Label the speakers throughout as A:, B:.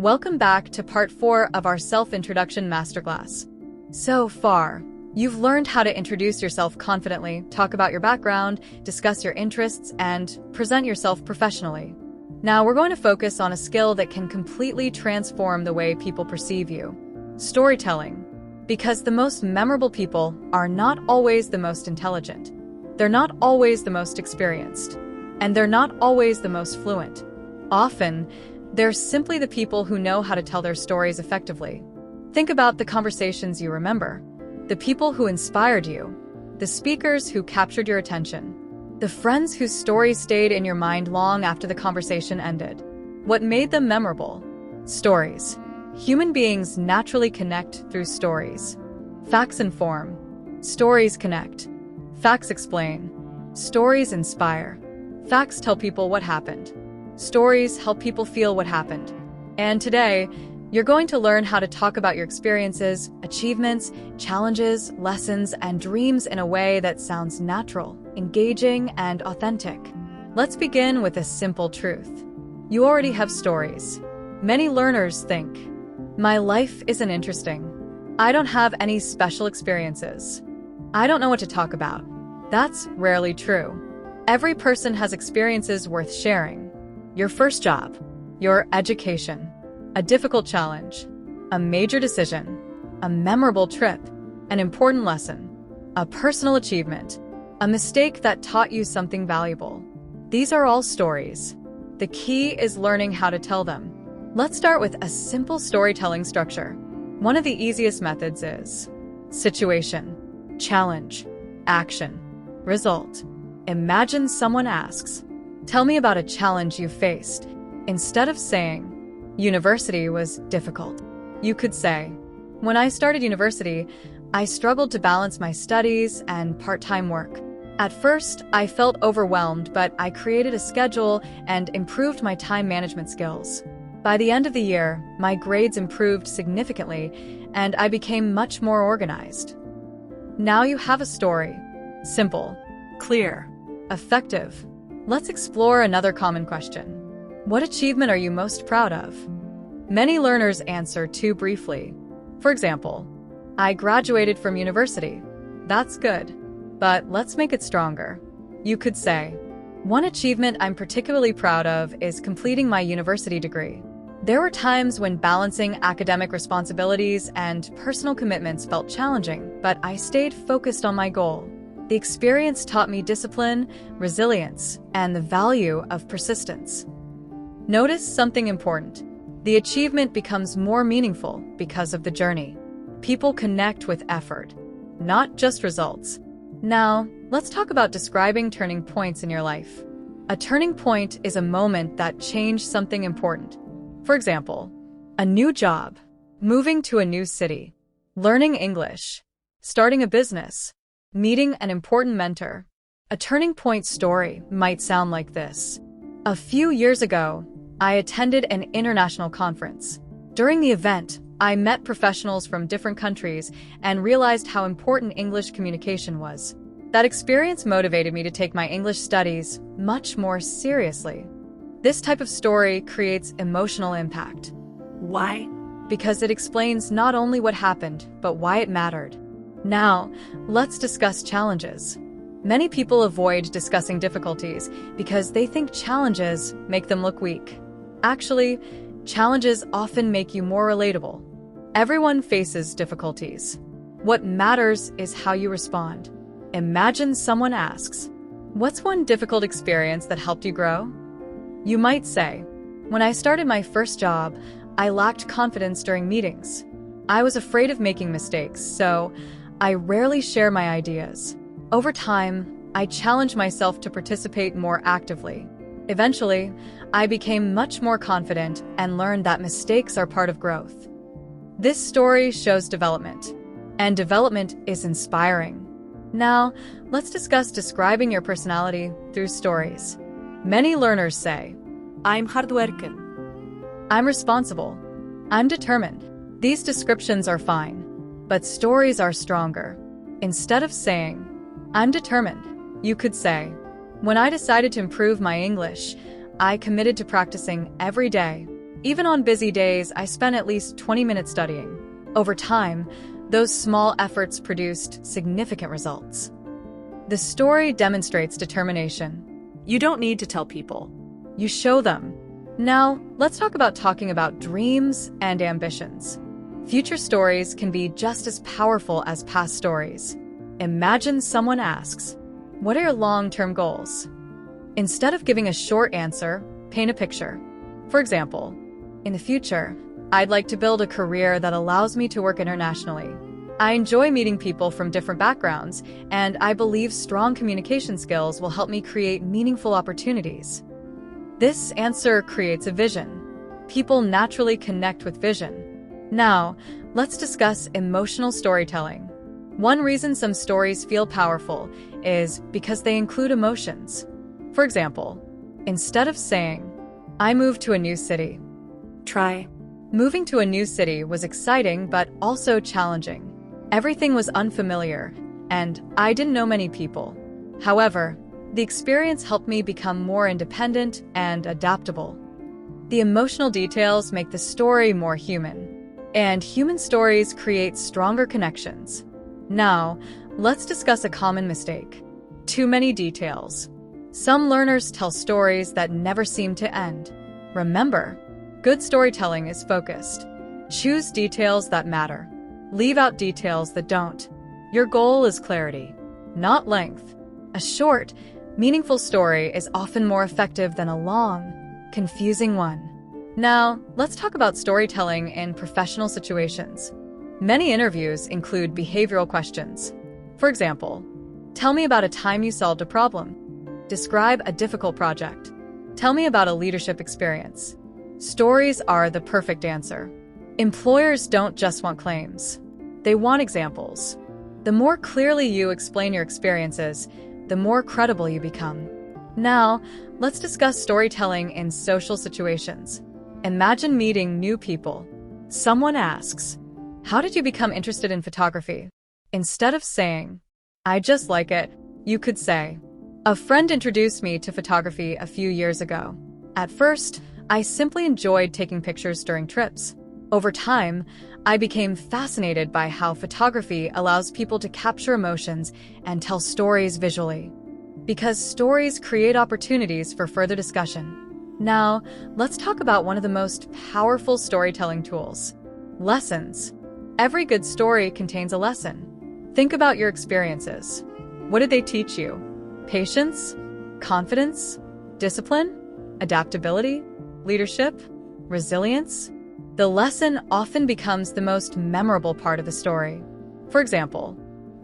A: Welcome back to part 4 of our self-introduction masterclass. So far, you've learned how to introduce yourself confidently, talk about your background, discuss your interests, and present yourself professionally. Now we're going to focus on a skill that can completely transform the way people perceive you: storytelling. Because the most memorable people are not always the most intelligent. They're not always the most experienced. And they're not always the most fluent. Often, they're simply the people who know how to tell their stories effectively. Think about the conversations you remember, the people who inspired you, the speakers who captured your attention, the friends whose stories stayed in your mind long after the conversation ended. What made them memorable? Stories. Human beings naturally connect through stories. Facts inform. Stories connect. Facts explain. Stories inspire. Facts tell people what happened. Stories help people feel what happened. And today, you're going to learn how to talk about your experiences, achievements, challenges, lessons, and dreams in a way that sounds natural, engaging, and authentic. Let's begin with a simple truth. You already have stories. Many learners think, "My life isn't interesting. I don't have any special experiences. I don't know what to talk about." That's rarely true. Every person has experiences worth sharing. Your first job, your education, a difficult challenge, a major decision, a memorable trip, an important lesson, a personal achievement, a mistake that taught you something valuable. These are all stories. The key is learning how to tell them. Let's start with a simple storytelling structure. One of the easiest methods is situation, challenge, action, result. Imagine someone asks, "Tell me about a challenge you faced." Instead of saying, "University was difficult," you could say, "When I started university, I struggled to balance my studies and part-time work. At first, I felt overwhelmed, but I created a schedule and improved my time management skills. By the end of the year, my grades improved significantly, and I became much more organized." Now you have a story. Simple, clear, effective. Let's explore another common question. What achievement are you most proud of? Many learners answer too briefly. For example, "I graduated from university." That's good, but let's make it stronger. You could say, "One achievement I'm particularly proud of is completing my university degree. There were times when balancing academic responsibilities and personal commitments felt challenging, but I stayed focused on my goal. The experience taught me discipline, resilience, and the value of persistence." Notice something important. The achievement becomes more meaningful because of the journey. People connect with effort, not just results. Now, let's talk about describing turning points in your life. A turning point is a moment that changed something important. For example, a new job, moving to a new city, learning English, starting a business, meeting an important mentor. A turning point story might sound like this. A few years ago, I attended an international conference. During the event, I met professionals from different countries and realized how important English communication was. That experience motivated me to take my English studies much more seriously. This type of story creates emotional impact. Why? Because it explains not only what happened, but why it mattered. Now, let's discuss challenges. Many people avoid discussing difficulties because they think challenges make them look weak. Actually, challenges often make you more relatable. Everyone faces difficulties. What matters is how you respond. Imagine someone asks, "What's one difficult experience that helped you grow?" You might say, "When I started my first job, I lacked confidence during meetings. I was afraid of making mistakes, so I rarely share my ideas. Over time, I challenged myself to participate more actively. Eventually, I became much more confident and learned that mistakes are part of growth." This story shows development, and development is inspiring. Now, let's discuss describing your personality through stories. Many learners say, "I'm hardworking. I'm responsible. I'm determined." These descriptions are fine, but stories are stronger. Instead of saying, "I'm determined," you could say, "When I decided to improve my English, I committed to practicing every day. Even on busy days, I spent at least 20 minutes studying. Over time, those small efforts produced significant results. The story demonstrates determination.
B: You don't need to tell people.
A: You show them. Now, let's talk about talking about dreams and ambitions. Future stories can be just as powerful as past stories. Imagine someone asks, "What are your long-term goals?" Instead of giving a short answer, paint a picture. For example, in the future, I'd like to build a career that allows me to work internationally. I enjoy meeting people from different backgrounds, and I believe strong communication skills will help me create meaningful opportunities. This answer creates a vision. People naturally connect with vision. Now, let's discuss emotional storytelling. One reason some stories feel powerful is because they include emotions. For example, instead of saying, "I moved to a new city,"
B: Try,
A: moving to a new city was exciting but also challenging. Everything was unfamiliar, and I didn't know many people. However, the experience helped me become more independent and adaptable. The emotional details make the story more human, and human stories create stronger connections. Now, let's discuss a common mistake: too many details. Some learners tell stories that never seem to end. Remember, good storytelling is focused. Choose details that matter. Leave out details that don't. Your goal is clarity, not length. A short, meaningful story is often more effective than a long, confusing one. Now, let's talk about storytelling in professional situations. Many interviews include behavioral questions. For example, tell me about a time you solved a problem. Describe a difficult project. Tell me about a leadership experience. Stories are the perfect answer. Employers don't just want claims. They want examples. The more clearly you explain your experiences, the more credible you become. Now, let's discuss storytelling in social situations. Imagine meeting new people. Someone asks, "How did you become interested in photography?" Instead of saying, "I just like it," you could say, "A friend introduced me to photography a few years ago. At first, I simply enjoyed taking pictures during trips. Over time, I became fascinated by how photography allows people to capture emotions and tell stories visually. Because stories create opportunities for further discussion." Now, let's talk about one of the most powerful storytelling tools: lessons. Every good story contains a lesson. Think about your experiences. What did they teach you? Patience? Confidence? Discipline? Adaptability? Leadership? Resilience? The lesson often becomes the most memorable part of the story. For example,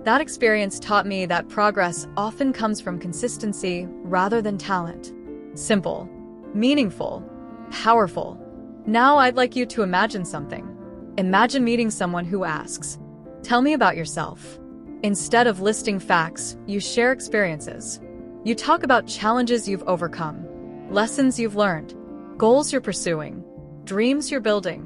A: that experience taught me that progress often comes from consistency rather than talent. Simple, meaningful, powerful. Now I'd like you to imagine something. Imagine meeting someone who asks, "Tell me about yourself." Instead of listing facts, you share experiences. You talk about challenges you've overcome, lessons you've learned, goals you're pursuing, dreams you're building.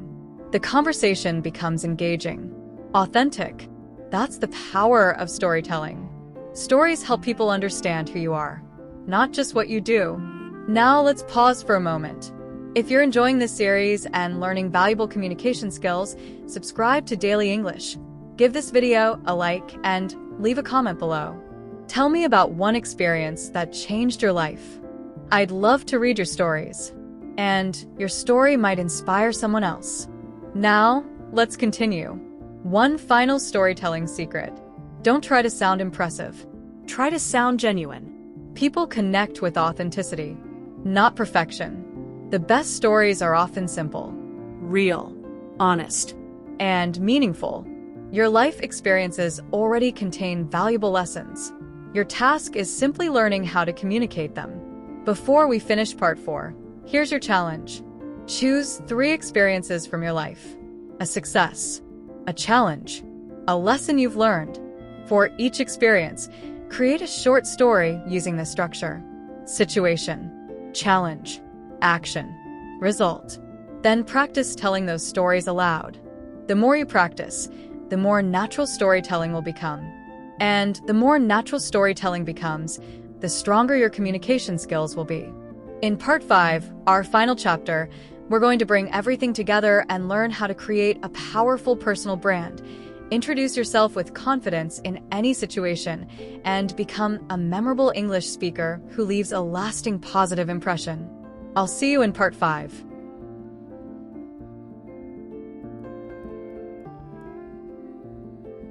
A: The conversation becomes engaging, authentic. That's the power of storytelling. Stories help people understand who you are, not just what you do. Now let's pause for a moment. If you're enjoying this series and learning valuable communication skills, subscribe to Daily English. Give this video a like and leave a comment below. Tell me about one experience that changed your life. I'd love to read your stories, and your story might inspire someone else. Now, let's continue. One final storytelling secret: don't try to sound impressive.
B: try to sound genuine.
A: People connect with authenticity, not perfection. The best stories are often simple,
B: Real, honest.
A: and meaningful. Your life experiences already contain valuable lessons. Your task is simply learning how to communicate them. Before we finish part 4, here's your challenge. Choose 3 experiences from your life: a success, a challenge, a lesson you've learned. For each experience, create a short story using this structure: situation, challenge, action, result. Then practice telling those stories aloud. The more you practice, the more natural storytelling will become. And the more natural storytelling becomes, the stronger your communication skills will be. In part 5, our final chapter, We're going to bring everything together and learn how to create a powerful personal brand. Introduce yourself with confidence in any situation and become a memorable English speaker who leaves a lasting positive impression. I'll see you in part 5.